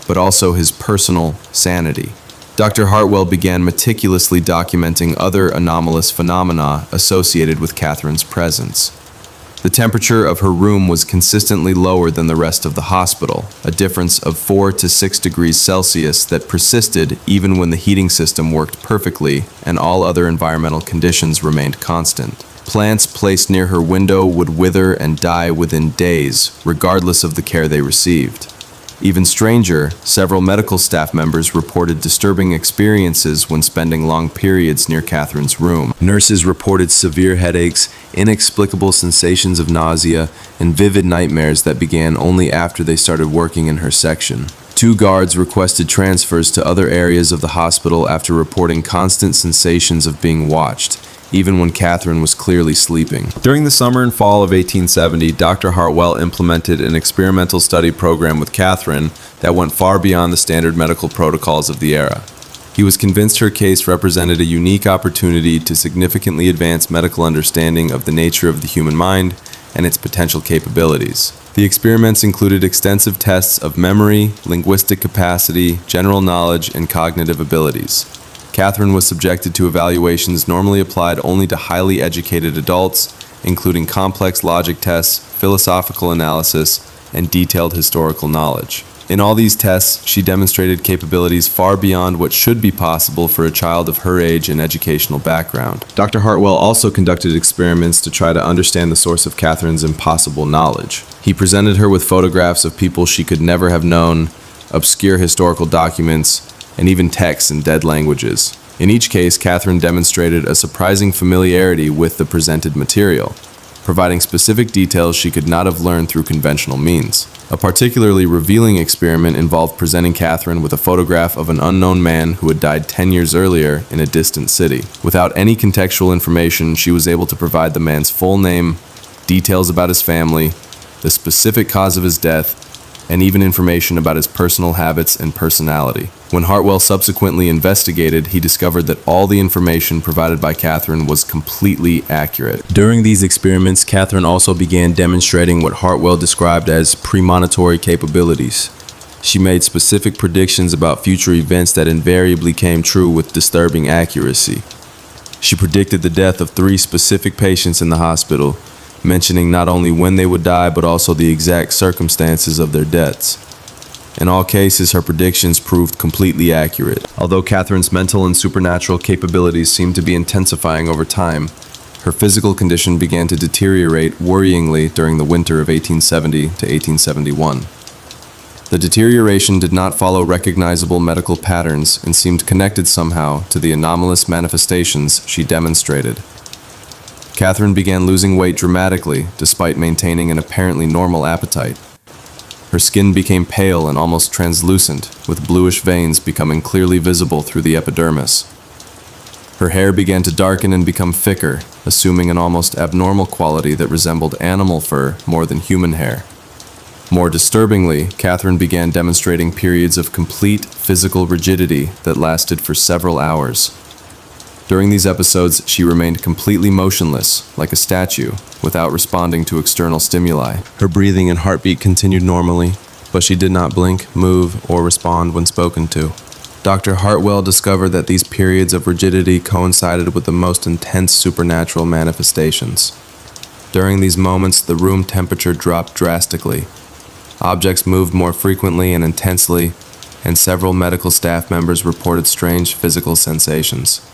but also his personal sanity. Dr. Hartwell began meticulously documenting other anomalous phenomena associated with Catherine's presence. The temperature of her room was consistently lower than the rest of the hospital, a difference of 4 to 6 degrees Celsius that persisted even when the heating system worked perfectly and all other environmental conditions remained constant. Plants placed near her window would wither and die within days, regardless of the care they received. Even stranger, several medical staff members reported disturbing experiences when spending long periods near Catherine's room. Nurses reported severe headaches, inexplicable sensations of nausea, and vivid nightmares that began only after they started working in her section. 2 guards requested transfers to other areas of the hospital after reporting constant sensations of being watched, even when Catherine was clearly sleeping. During the summer and fall of 1870, Dr. Hartwell implemented an experimental study program with Catherine that went far beyond the standard medical protocols of the era. He was convinced her case represented a unique opportunity to significantly advance medical understanding of the nature of the human mind and its potential capabilities. The experiments included extensive tests of memory, linguistic capacity, general knowledge, and cognitive abilities. Catherine was subjected to evaluations normally applied only to highly educated adults, including complex logic tests, philosophical analysis, and detailed historical knowledge. In all these tests, she demonstrated capabilities far beyond what should be possible for a child of her age and educational background. Dr. Hartwell also conducted experiments to try to understand the source of Catherine's impossible knowledge. He presented her with photographs of people she could never have known, obscure historical documents, and even texts in dead languages. In each case, Catherine demonstrated a surprising familiarity with the presented material, providing specific details she could not have learned through conventional means. A particularly revealing experiment involved presenting Catherine with a photograph of an unknown man who had died 10 years earlier in a distant city. Without any contextual information, she was able to provide the man's full name, details about his family, the specific cause of his death, and even information about his personal habits and personality. When Hartwell subsequently investigated, he discovered that all the information provided by Catherine was completely accurate. During these experiments, Catherine also began demonstrating what Hartwell described as premonitory capabilities. She made specific predictions about future events that invariably came true with disturbing accuracy. She predicted the death of 3 specific patients in the hospital, mentioning not only when they would die, but also the exact circumstances of their deaths. In all cases, her predictions proved completely accurate. Although Catherine's mental and supernatural capabilities seemed to be intensifying over time, Her physical condition began to deteriorate worryingly during the winter of 1870 to 1871. The deterioration did not follow recognizable medical patterns and seemed connected somehow to the anomalous manifestations she demonstrated. Catherine began losing weight dramatically despite maintaining an apparently normal appetite. Her skin became pale and almost translucent, with bluish veins becoming clearly visible through the epidermis. Her hair began to darken and become thicker, assuming an almost abnormal quality that resembled animal fur more than human hair. More disturbingly, Catherine began demonstrating periods of complete physical rigidity that lasted for several hours. During these episodes, she remained completely motionless, like a statue, without responding to external stimuli. Her breathing and heartbeat continued normally, but she did not blink, move, or respond when spoken to. Dr. Hartwell discovered that these periods of rigidity coincided with the most intense supernatural manifestations. During these moments, the room temperature dropped drastically. Objects moved more frequently and intensely, and several medical staff members reported strange physical sensations.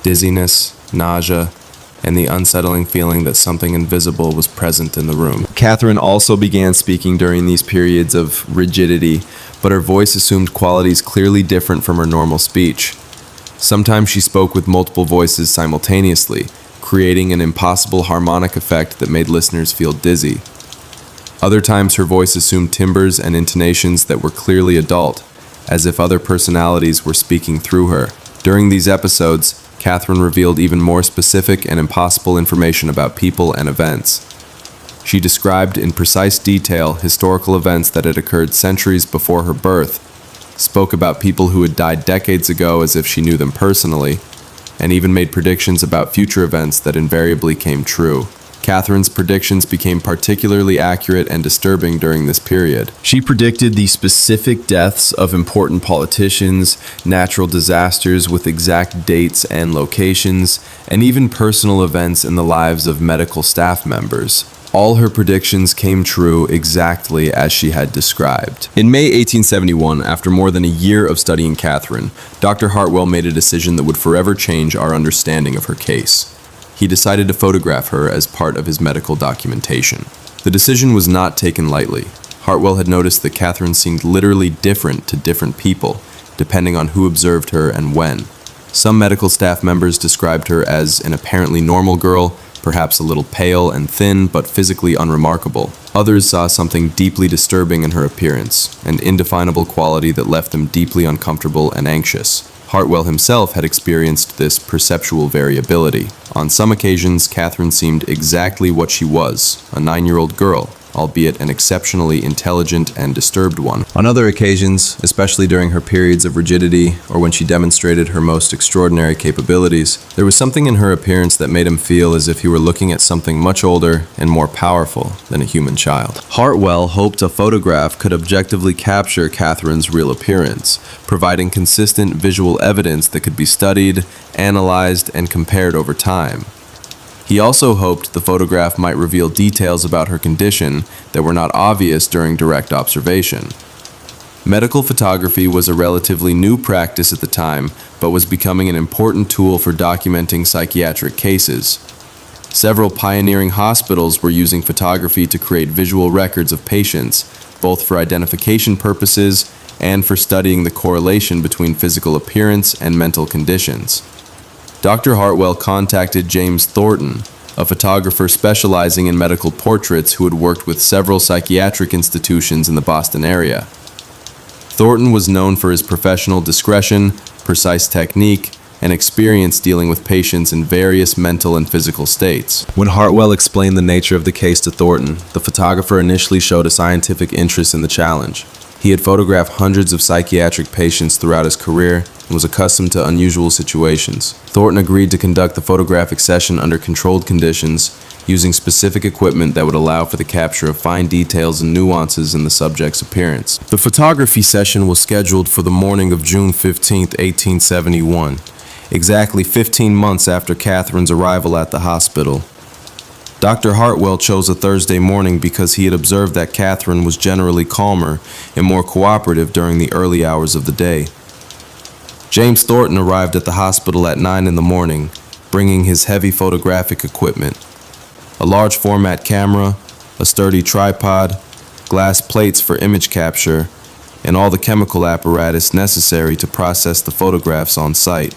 Dizziness, nausea, and the unsettling feeling that something invisible was present in the room. Catherine also began speaking during these periods of rigidity, but her voice assumed qualities clearly different from her normal speech. Sometimes she spoke with multiple voices simultaneously, creating an impossible harmonic effect that made listeners feel dizzy. Other times her voice assumed timbres and intonations that were clearly adult, as if other personalities were speaking through her. During these episodes, Catherine revealed even more specific and impossible information about people and events. She described in precise detail historical events that had occurred centuries before her birth, spoke about people who had died decades ago as if she knew them personally, and even made predictions about future events that invariably came true. Catherine's predictions became particularly accurate and disturbing during this period. She predicted the specific deaths of important politicians, natural disasters with exact dates and locations, and even personal events in the lives of medical staff members. All her predictions came true exactly as she had described. In May 1871, after more than a year of studying Catherine, Dr. Hartwell made a decision that would forever change our understanding of her case. He decided to photograph her as part of his medical documentation. The decision was not taken lightly. Hartwell had noticed that Catherine seemed literally different to different people, depending on who observed her and when. Some medical staff members described her as an apparently normal girl, perhaps a little pale and thin, but physically unremarkable. Others saw something deeply disturbing in her appearance, an indefinable quality that left them deeply uncomfortable and anxious. Hartwell himself had experienced this perceptual variability. On some occasions, Catherine seemed exactly what she was, a 9-year-old girl, albeit an exceptionally intelligent and disturbed one. On other occasions, especially during her periods of rigidity or when she demonstrated her most extraordinary capabilities, there was something in her appearance that made him feel as if he were looking at something much older and more powerful than a human child. Hartwell hoped a photograph could objectively capture Catherine's real appearance, providing consistent visual evidence that could be studied, analyzed, and compared over time. He also hoped the photograph might reveal details about her condition that were not obvious during direct observation. Medical photography was a relatively new practice at the time, but was becoming an important tool for documenting psychiatric cases. Several pioneering hospitals were using photography to create visual records of patients, both for identification purposes and for studying the correlation between physical appearance and mental conditions. Dr. Hartwell contacted James Thornton, a photographer specializing in medical portraits who had worked with several psychiatric institutions in the Boston area. Thornton was known for his professional discretion, precise technique, and experience dealing with patients in various mental and physical states. When Hartwell explained the nature of the case to Thornton, the photographer initially showed a scientific interest in the challenge. He had photographed hundreds of psychiatric patients throughout his career and was accustomed to unusual situations. Thornton agreed to conduct the photographic session under controlled conditions, using specific equipment that would allow for the capture of fine details and nuances in the subject's appearance. The photography session was scheduled for the morning of June 15, 1871, exactly 15 months after Catherine's arrival at the hospital. Dr. Hartwell chose a Thursday morning because he had observed that Catherine was generally calmer and more cooperative during the early hours of the day. James Thornton arrived at the hospital at 9 in the morning, bringing his heavy photographic equipment. A large format camera, a sturdy tripod, glass plates for image capture, and all the chemical apparatus necessary to process the photographs on site.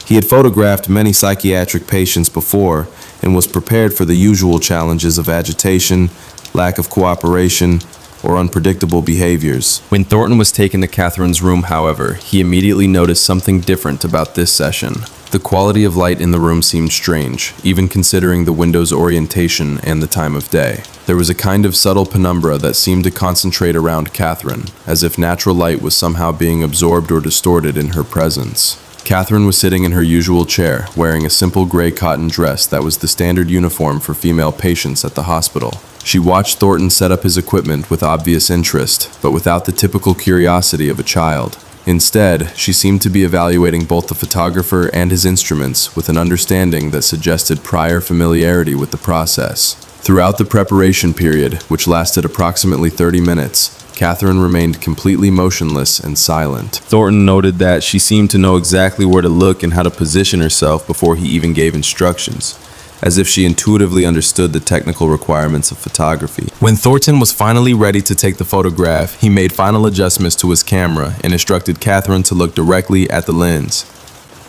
He had photographed many psychiatric patients before and was prepared for the usual challenges of agitation, lack of cooperation, or unpredictable behaviors. When Thornton was taken to Catherine's room, however, he immediately noticed something different about this session. The quality of light in the room seemed strange, even considering the window's orientation and the time of day. There was a kind of subtle penumbra that seemed to concentrate around Catherine, as if natural light was somehow being absorbed or distorted in her presence. Catherine was sitting in her usual chair, wearing a simple gray cotton dress that was the standard uniform for female patients at the hospital. She watched Thornton set up his equipment with obvious interest, but without the typical curiosity of a child. Instead, she seemed to be evaluating both the photographer and his instruments with an understanding that suggested prior familiarity with the process. Throughout the preparation period, which lasted approximately 30 minutes, Catherine remained completely motionless and silent. Thornton noted that she seemed to know exactly where to look and how to position herself before he even gave instructions, as if she intuitively understood the technical requirements of photography. When Thornton was finally ready to take the photograph, he made final adjustments to his camera and instructed Catherine to look directly at the lens.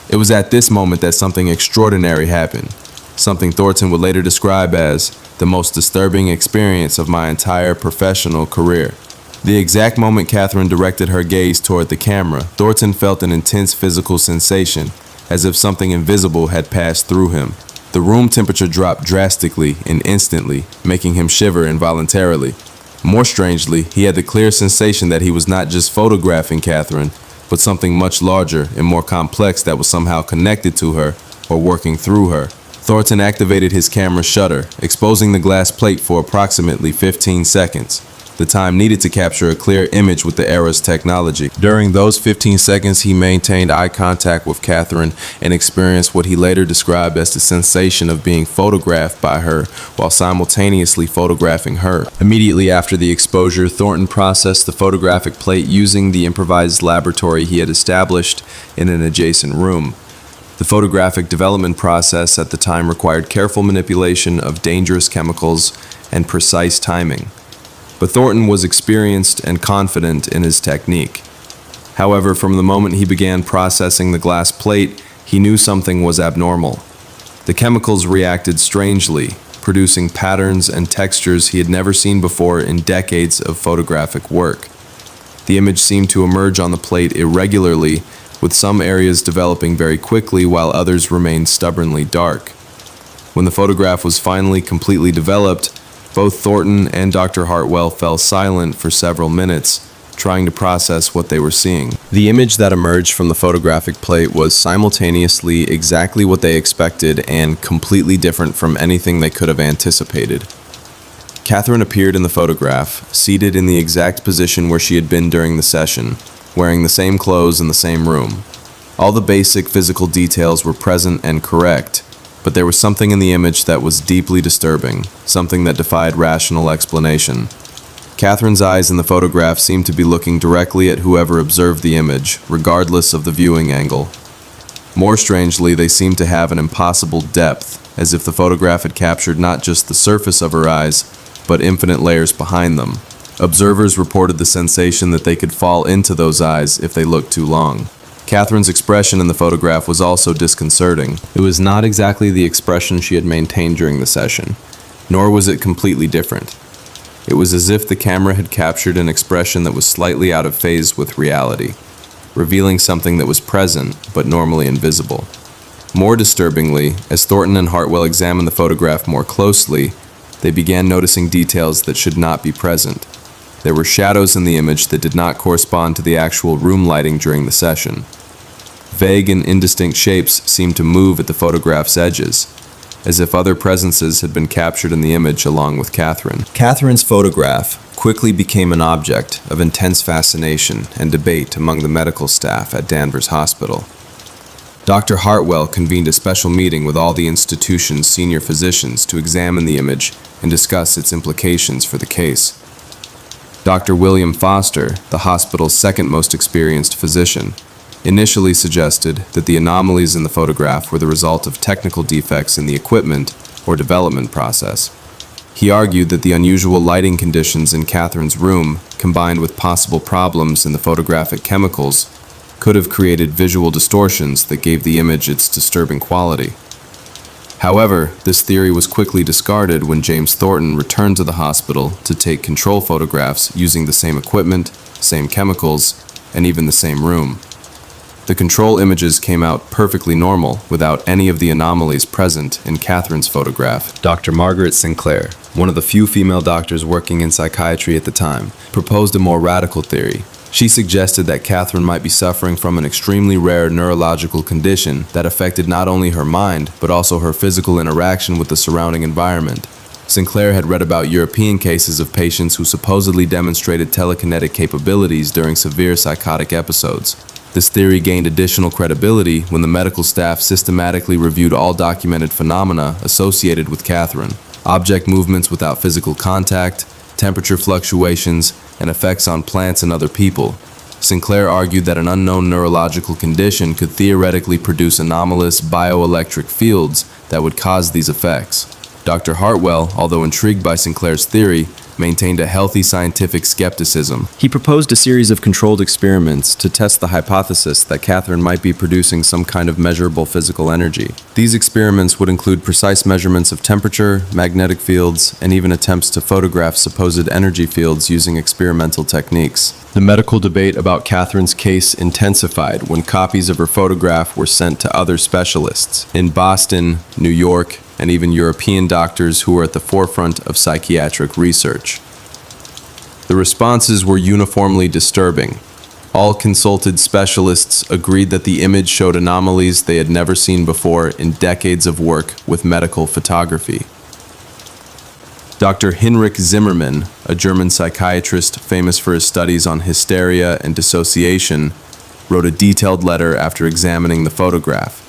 It was at this moment that something extraordinary happened, something Thornton would later describe as the most disturbing experience of my entire professional career. The exact moment Catherine directed her gaze toward the camera, Thornton felt an intense physical sensation, as if something invisible had passed through him. The room temperature dropped drastically and instantly, making him shiver involuntarily. More strangely, he had the clear sensation that he was not just photographing Catherine, but something much larger and more complex that was somehow connected to her or working through her. Thornton activated his camera shutter, exposing the glass plate for approximately 15 seconds. The time needed to capture a clear image with the era's technology. During those 15 seconds, he maintained eye contact with Catherine and experienced what he later described as the sensation of being photographed by her while simultaneously photographing her. Immediately after the exposure, Thornton processed the photographic plate using the improvised laboratory he had established in an adjacent room. The photographic development process at the time required careful manipulation of dangerous chemicals and precise timing. But Thornton was experienced and confident in his technique. However, from the moment he began processing the glass plate, he knew something was abnormal. The chemicals reacted strangely, producing patterns and textures he had never seen before in decades of photographic work. The image seemed to emerge on the plate irregularly, with some areas developing very quickly while others remained stubbornly dark. When the photograph was finally completely developed, both Thornton and Dr. Hartwell fell silent for several minutes, trying to process what they were seeing. The image that emerged from the photographic plate was simultaneously exactly what they expected and completely different from anything they could have anticipated. Catherine appeared in the photograph, seated in the exact position where she had been during the session, wearing the same clothes in the same room. All the basic physical details were present and correct, but there was something in the image that was deeply disturbing, something that defied rational explanation. Catherine's eyes in the photograph seemed to be looking directly at whoever observed the image, regardless of the viewing angle. More strangely, they seemed to have an impossible depth, as if the photograph had captured not just the surface of her eyes, but infinite layers behind them. Observers reported the sensation that they could fall into those eyes if they looked too long. Catherine's expression in the photograph was also disconcerting. It was not exactly the expression she had maintained during the session, nor was it completely different. It was as if the camera had captured an expression that was slightly out of phase with reality, revealing something that was present but normally invisible. More disturbingly, as Thornton and Hartwell examined the photograph more closely, they began noticing details that should not be present. There were shadows in the image that did not correspond to the actual room lighting during the session. Vague and indistinct shapes seemed to move at the photograph's edges, as if other presences had been captured in the image along with Catherine. Catherine's photograph quickly became an object of intense fascination and debate among the medical staff at Danvers Hospital. Dr. Hartwell convened a special meeting with all the institution's senior physicians to examine the image and discuss its implications for the case. Dr. William Foster, the hospital's second most experienced physician, initially suggested that the anomalies in the photograph were the result of technical defects in the equipment or development process. He argued that the unusual lighting conditions in Catherine's room, combined with possible problems in the photographic chemicals, could have created visual distortions that gave the image its disturbing quality. However, this theory was quickly discarded when James Thornton returned to the hospital to take control photographs using the same equipment, same chemicals, and even the same room. The control images came out perfectly normal without any of the anomalies present in Catherine's photograph. Dr. Margaret Sinclair, one of the few female doctors working in psychiatry at the time, proposed a more radical theory. She suggested that Catherine might be suffering from an extremely rare neurological condition that affected not only her mind, but also her physical interaction with the surrounding environment. Sinclair had read about European cases of patients who supposedly demonstrated telekinetic capabilities during severe psychotic episodes. This theory gained additional credibility when the medical staff systematically reviewed all documented phenomena associated with Catherine: object movements without physical contact, temperature fluctuations, and effects on plants and other people. Sinclair argued that an unknown neurological condition could theoretically produce anomalous bioelectric fields that would cause these effects. Dr. Hartwell, although intrigued by Sinclair's theory, maintained a healthy scientific skepticism. He proposed a series of controlled experiments to test the hypothesis that Catherine might be producing some kind of measurable physical energy. These experiments would include precise measurements of temperature, magnetic fields, and even attempts to photograph supposed energy fields using experimental techniques. The medical debate about Catherine's case intensified when copies of her photograph were sent to other specialists in Boston, New York, and even European doctors who were at the forefront of psychiatric research. The responses were uniformly disturbing. All consulted specialists agreed that the image showed anomalies they had never seen before in decades of work with medical photography. Dr. Hinrich Zimmermann, a German psychiatrist famous for his studies on hysteria and dissociation, wrote a detailed letter after examining the photograph.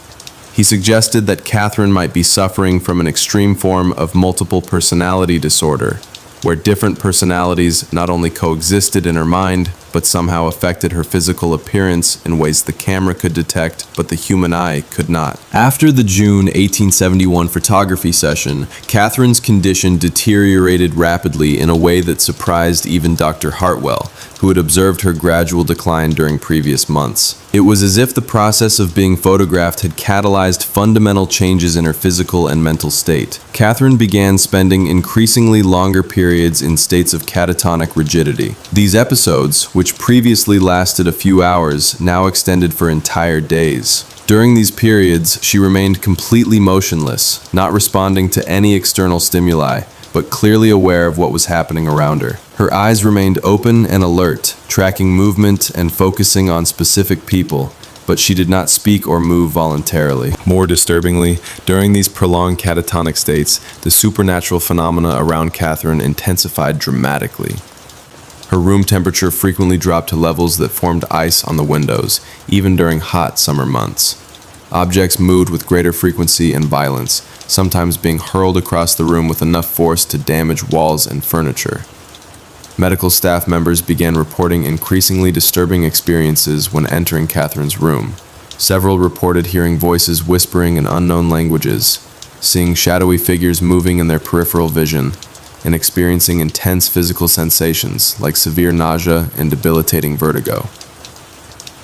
He suggested that Catherine might be suffering from an extreme form of multiple personality disorder, where different personalities not only coexisted in her mind, but somehow affected her physical appearance in ways the camera could detect, but the human eye could not. After the June 1871 photography session, Catherine's condition deteriorated rapidly in a way that surprised even Dr. Hartwell, who had observed her gradual decline during previous months. It was as if the process of being photographed had catalyzed fundamental changes in her physical and mental state. Catherine began spending increasingly longer periods in states of catatonic rigidity. These episodes, which previously lasted a few hours, now extended for entire days. During these periods, she remained completely motionless, not responding to any external stimuli, but clearly aware of what was happening around her. Her eyes remained open and alert, tracking movement and focusing on specific people, but she did not speak or move voluntarily. More disturbingly, during these prolonged catatonic states, the supernatural phenomena around Catherine intensified dramatically. Her room temperature frequently dropped to levels that formed ice on the windows, even during hot summer months. Objects moved with greater frequency and violence, sometimes being hurled across the room with enough force to damage walls and furniture. Medical staff members began reporting increasingly disturbing experiences when entering Catherine's room. Several reported hearing voices whispering in unknown languages, seeing shadowy figures moving in their peripheral vision, and experiencing intense physical sensations like severe nausea and debilitating vertigo.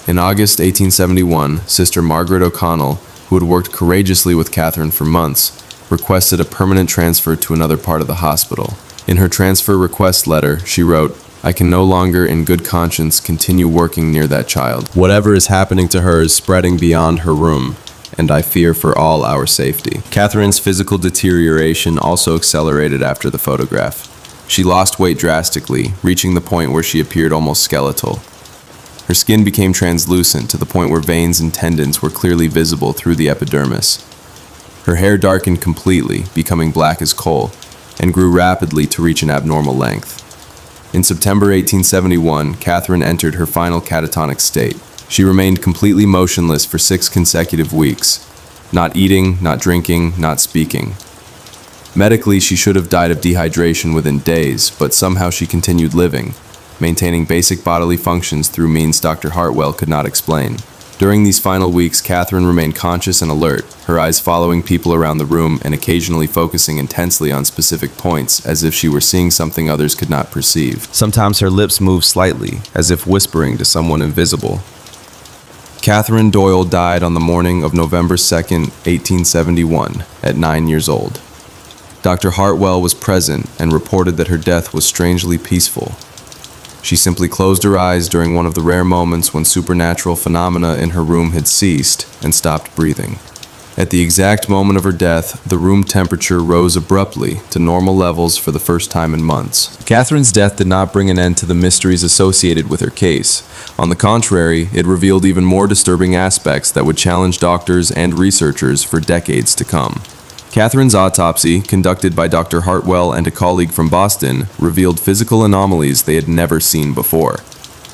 In August 1871, Sister Margaret O'Connell, who had worked courageously with Catherine for months, requested a permanent transfer to another part of the hospital. In her transfer request letter, she wrote, "I can no longer in good conscience continue working near that child. Whatever is happening to her is spreading beyond her room, and I fear for all our safety." Catherine's physical deterioration also accelerated after the photograph. She lost weight drastically, reaching the point where she appeared almost skeletal. Her skin became translucent to the point where veins and tendons were clearly visible through the epidermis. Her hair darkened completely, becoming black as coal, and grew rapidly to reach an abnormal length. In September 1871, Catherine entered her final catatonic state. She remained completely motionless for 6 consecutive weeks, not eating, not drinking, not speaking. Medically, she should have died of dehydration within days, but somehow she continued living, maintaining basic bodily functions through means Dr. Hartwell could not explain. During these final weeks, Catherine remained conscious and alert, her eyes following people around the room and occasionally focusing intensely on specific points, as if she were seeing something others could not perceive. Sometimes her lips moved slightly, as if whispering to someone invisible. Catherine Doyle died on the morning of November 2nd, 1871, at 9 years old. Dr. Hartwell was present and reported that her death was strangely peaceful. She simply closed her eyes during one of the rare moments when supernatural phenomena in her room had ceased and stopped breathing. At the exact moment of her death, the room temperature rose abruptly to normal levels for the first time in months. Catherine's death did not bring an end to the mysteries associated with her case. On the contrary, it revealed even more disturbing aspects that would challenge doctors and researchers for decades to come. Catherine's autopsy, conducted by Dr. Hartwell and a colleague from Boston, revealed physical anomalies they had never seen before.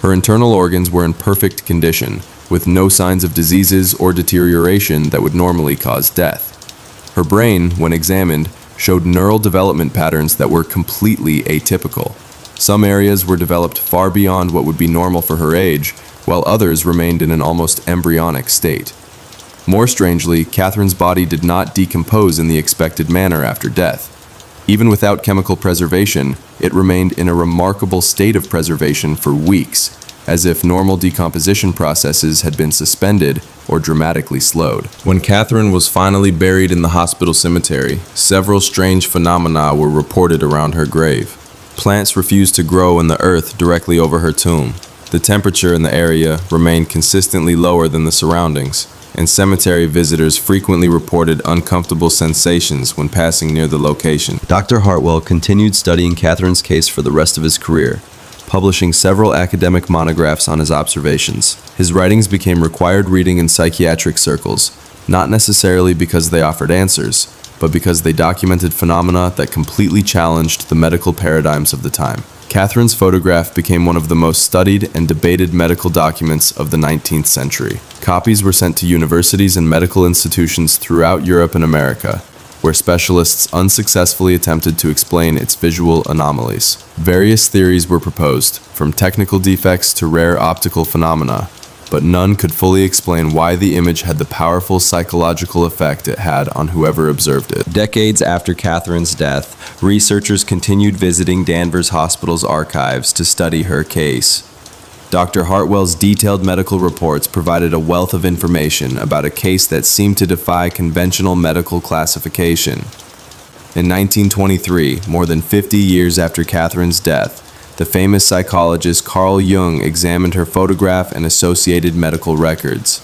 Her internal organs were in perfect condition, with no signs of diseases or deterioration that would normally cause death. Her brain, when examined, showed neural development patterns that were completely atypical. Some areas were developed far beyond what would be normal for her age, while others remained in an almost embryonic state. More strangely, Catherine's body did not decompose in the expected manner after death. Even without chemical preservation, it remained in a remarkable state of preservation for weeks, as if normal decomposition processes had been suspended or dramatically slowed. When Catherine was finally buried in the hospital cemetery, several strange phenomena were reported around her grave. Plants refused to grow in the earth directly over her tomb. The temperature in the area remained consistently lower than the surroundings, and cemetery visitors frequently reported uncomfortable sensations when passing near the location. Dr. Hartwell continued studying Catherine's case for the rest of his career, publishing several academic monographs on his observations. His writings became required reading in psychiatric circles, not necessarily because they offered answers, but because they documented phenomena that completely challenged the medical paradigms of the time. Catherine's photograph became one of the most studied and debated medical documents of the 19th century. Copies were sent to universities and medical institutions throughout Europe and America, where specialists unsuccessfully attempted to explain its visual anomalies. Various theories were proposed, from technical defects to rare optical phenomena, but none could fully explain why the image had the powerful psychological effect it had on whoever observed it. Decades after Catherine's death, researchers continued visiting Danvers Hospital's archives to study her case. Dr. Hartwell's detailed medical reports provided a wealth of information about a case that seemed to defy conventional medical classification. In 1923, more than 50 years after Catherine's death, the famous psychologist Carl Jung examined her photograph and associated medical records.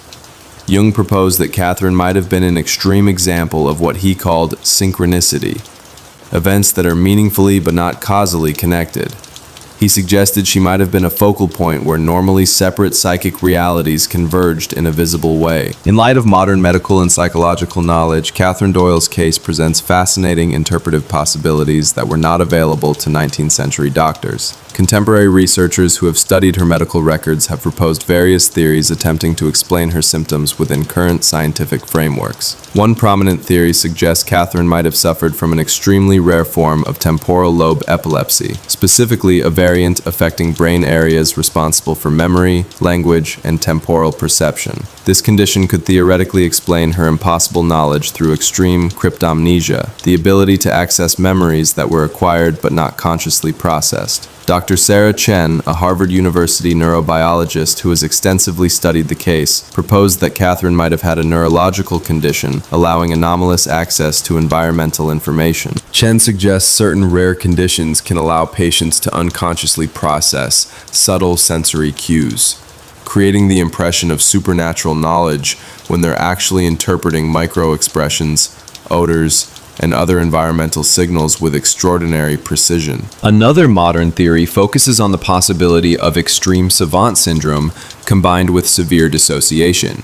Jung proposed that Catherine might have been an extreme example of what he called synchronicity, events that are meaningfully but not causally connected. He suggested she might have been a focal point where normally separate psychic realities converged in a visible way. In light of modern medical and psychological knowledge, Catherine Doyle's case presents fascinating interpretive possibilities that were not available to 19th century doctors. Contemporary researchers who have studied her medical records have proposed various theories attempting to explain her symptoms within current scientific frameworks. One prominent theory suggests Catherine might have suffered from an extremely rare form of temporal lobe epilepsy, specifically a variant affecting brain areas responsible for memory, language, and temporal perception. This condition could theoretically explain her impossible knowledge through extreme cryptomnesia, the ability to access memories that were acquired but not consciously processed. Dr. Sarah Chen, a Harvard University neurobiologist who has extensively studied the case, proposed that Catherine might have had a neurological condition allowing anomalous access to environmental information. Chen suggests certain rare conditions can allow patients to unconsciously process subtle sensory cues, creating the impression of supernatural knowledge when they're actually interpreting micro-expressions, odors, and other environmental signals with extraordinary precision. Another modern theory focuses on the possibility of extreme savant syndrome combined with severe dissociation.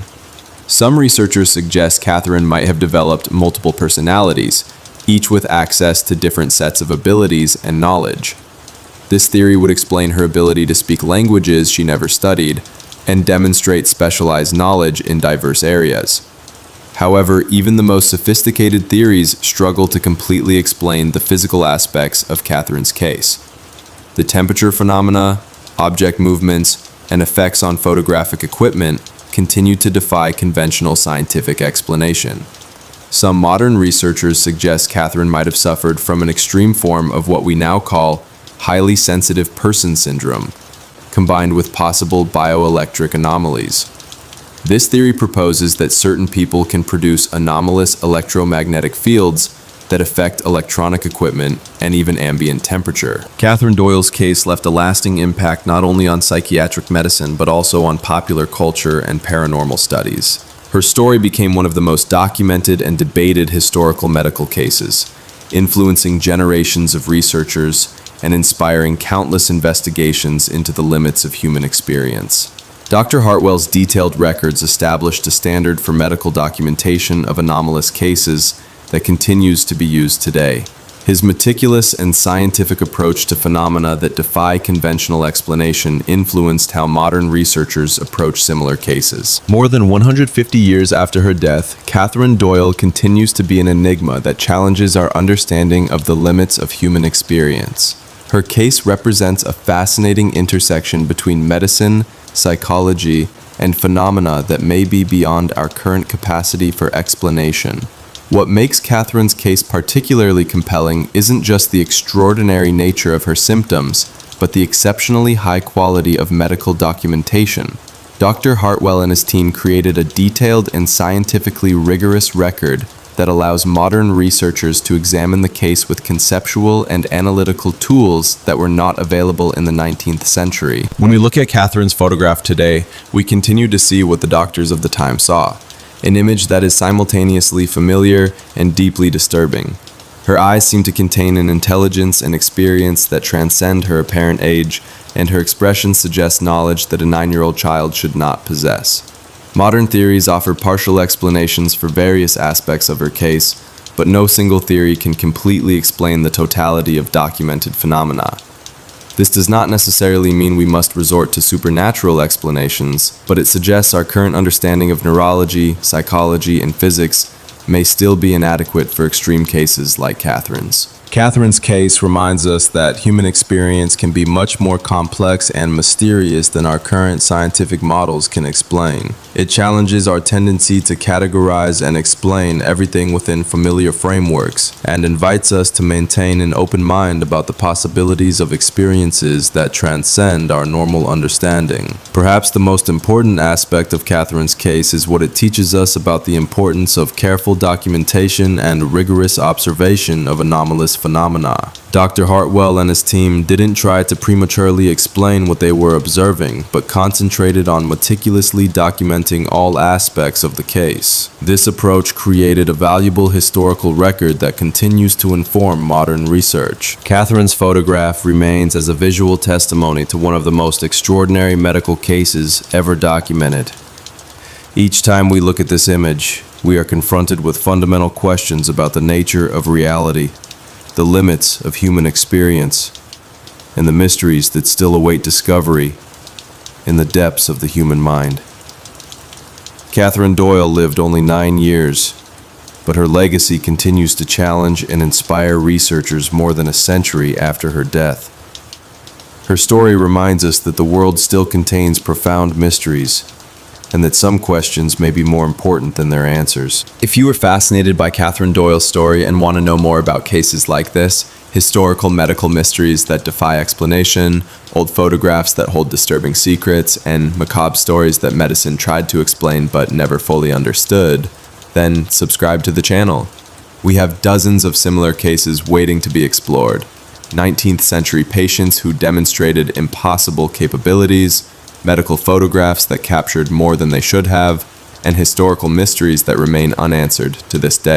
Some researchers suggest Catherine might have developed multiple personalities, each with access to different sets of abilities and knowledge. This theory would explain her ability to speak languages she never studied and demonstrate specialized knowledge in diverse areas. However, even the most sophisticated theories struggle to completely explain the physical aspects of Catherine's case. The temperature phenomena, object movements, and effects on photographic equipment continue to defy conventional scientific explanation. Some modern researchers suggest Catherine might have suffered from an extreme form of what we now call highly sensitive person syndrome, combined with possible bioelectric anomalies. This theory proposes that certain people can produce anomalous electromagnetic fields that affect electronic equipment and even ambient temperature. Catherine Doyle's case left a lasting impact not only on psychiatric medicine, but also on popular culture and paranormal studies. Her story became one of the most documented and debated historical medical cases, influencing generations of researchers and inspiring countless investigations into the limits of human experience. Dr. Hartwell's detailed records established a standard for medical documentation of anomalous cases that continues to be used today. His meticulous and scientific approach to phenomena that defy conventional explanation influenced how modern researchers approach similar cases. More than 150 years after her death, Catherine Doyle continues to be an enigma that challenges our understanding of the limits of human experience. Her case represents a fascinating intersection between medicine, psychology, and phenomena that may be beyond our current capacity for explanation. What makes Catherine's case particularly compelling isn't just the extraordinary nature of her symptoms, but the exceptionally high quality of medical documentation. Dr. Hartwell and his team created a detailed and scientifically rigorous record that allows modern researchers to examine the case with conceptual and analytical tools that were not available in the 19th century. When we look at Catherine's photograph today, we continue to see what the doctors of the time saw. An image that is simultaneously familiar and deeply disturbing. Her eyes seem to contain an intelligence and experience that transcend her apparent age, and her expression suggests knowledge that a 9-year-old child should not possess. Modern theories offer partial explanations for various aspects of her case, but no single theory can completely explain the totality of documented phenomena. This does not necessarily mean we must resort to supernatural explanations, but it suggests our current understanding of neurology, psychology, and physics may still be inadequate for extreme cases like Catherine's. Catherine's case reminds us that human experience can be much more complex and mysterious than our current scientific models can explain. It challenges our tendency to categorize and explain everything within familiar frameworks, and invites us to maintain an open mind about the possibilities of experiences that transcend our normal understanding. Perhaps the most important aspect of Catherine's case is what it teaches us about the importance of careful documentation and rigorous observation of anomalous phenomena. Dr. Hartwell and his team didn't try to prematurely explain what they were observing, but concentrated on meticulously documenting all aspects of the case. This approach created a valuable historical record that continues to inform modern research. Catherine's photograph remains as a visual testimony to one of the most extraordinary medical cases ever documented. Each time we look at this image, we are confronted with fundamental questions about the nature of reality, the limits of human experience, and the mysteries that still await discovery in the depths of the human mind. Catherine Doyle lived only 9 years, but her legacy continues to challenge and inspire researchers more than a century after her death. Her story reminds us that the world still contains profound mysteries, and that some questions may be more important than their answers. If you are fascinated by Catherine Doyle's story and want to know more about cases like this, historical medical mysteries that defy explanation, old photographs that hold disturbing secrets, and macabre stories that medicine tried to explain but never fully understood, then subscribe to the channel. We have dozens of similar cases waiting to be explored. 19th century patients who demonstrated impossible capabilities, medical photographs that captured more than they should have, and historical mysteries that remain unanswered to this day.